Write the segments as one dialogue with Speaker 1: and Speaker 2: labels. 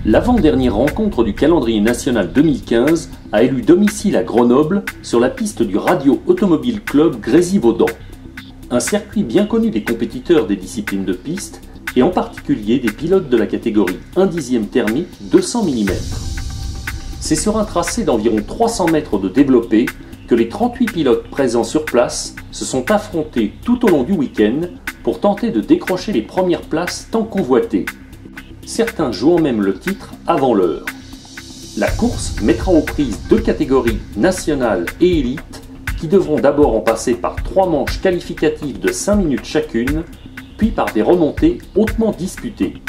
Speaker 1: L'avant-dernière rencontre du calendrier national 2015 a élu domicile à Grenoble sur la piste du Radio Automobile Club Grésivaudan. Un circuit bien connu des compétiteurs des disciplines de piste et en particulier des pilotes de la catégorie 1/10 thermique 200 mm. C'est sur un tracé d'environ 300 mètres de développé que les 38 pilotes présents sur place se sont affrontés tout au long du week-end pour tenter de décrocher les premières places tant convoitées. Certains jouant même le titre avant l'heure. La course mettra aux prises deux catégories nationales et élite qui devront d'abord en passer par 3 manches qualificatives de 5 minutes chacune, puis par des remontées hautement disputées.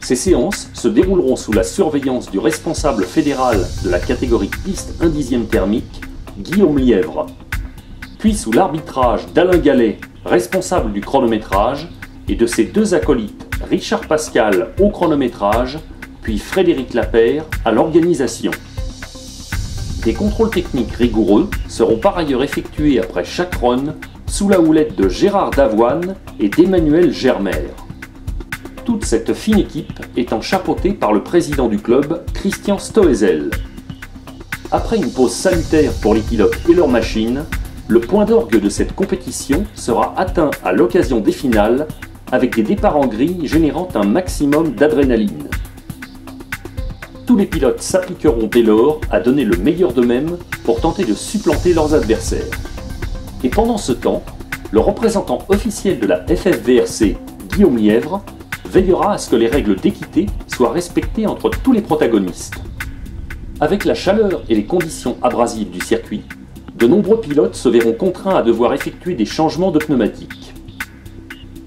Speaker 1: Ces séances se dérouleront sous la surveillance du responsable fédéral de la catégorie piste 1/10 thermique, Guillaume Lièvre, puis sous l'arbitrage d'Alain Gallet, responsable du chronométrage, et de ses 2 acolytes, Richard Pascal au chronométrage, puis Frédéric Lapère à l'organisation. Des contrôles techniques rigoureux seront par ailleurs effectués après chaque run sous la houlette de Gérard Davoine et d'Emmanuel Germer. Toute cette fine équipe étant chapeautée par le président du club, Christian Stoezel. Après une pause salutaire pour les pilotes et leurs machines, le point d'orgue de cette compétition sera atteint à l'occasion des finales avec des départs en grille générant un maximum d'adrénaline. Tous les pilotes s'appliqueront dès lors à donner le meilleur d'eux-mêmes pour tenter de supplanter leurs adversaires. Et pendant ce temps, le représentant officiel de la FFVRC, Guillaume Lièvre, veillera à ce que les règles d'équité soient respectées entre tous les protagonistes. Avec la chaleur et les conditions abrasives du circuit, de nombreux pilotes se verront contraints à devoir effectuer des changements de pneumatiques.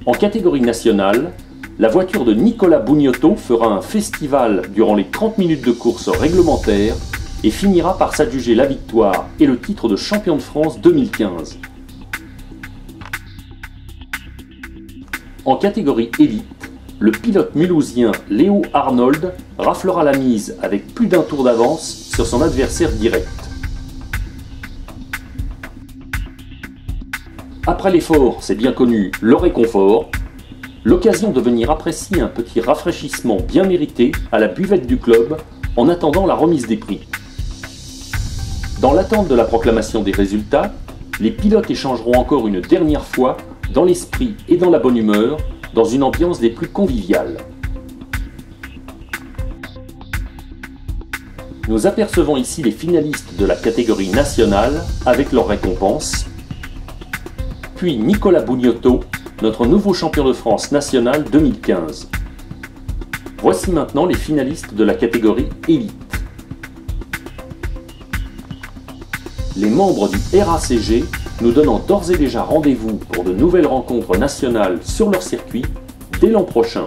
Speaker 1: En catégorie nationale, la voiture de Nicolas Bugnotto fera un festival durant les 30 minutes de course réglementaire et finira par s'adjuger la victoire et le titre de champion de France 2015. En catégorie élite, le pilote mulhousien Léo Arnold raflera la mise avec plus d'un tour d'avance sur son adversaire direct. Après l'effort, c'est bien connu, le réconfort, l'occasion de venir apprécier un petit rafraîchissement bien mérité à la buvette du club en attendant la remise des prix. Dans l'attente de la proclamation des résultats, les pilotes échangeront encore une dernière fois dans l'esprit et dans la bonne humeur, dans une ambiance des plus conviviales. Nous apercevons ici les finalistes de la catégorie nationale avec leurs récompenses, puis Nicolas Bugnotto, notre nouveau champion de France national 2015. Voici maintenant les finalistes de la catégorie élite. Les membres du RACG nous donnant d'ores et déjà rendez-vous pour de nouvelles rencontres nationales sur leur circuit dès l'an prochain.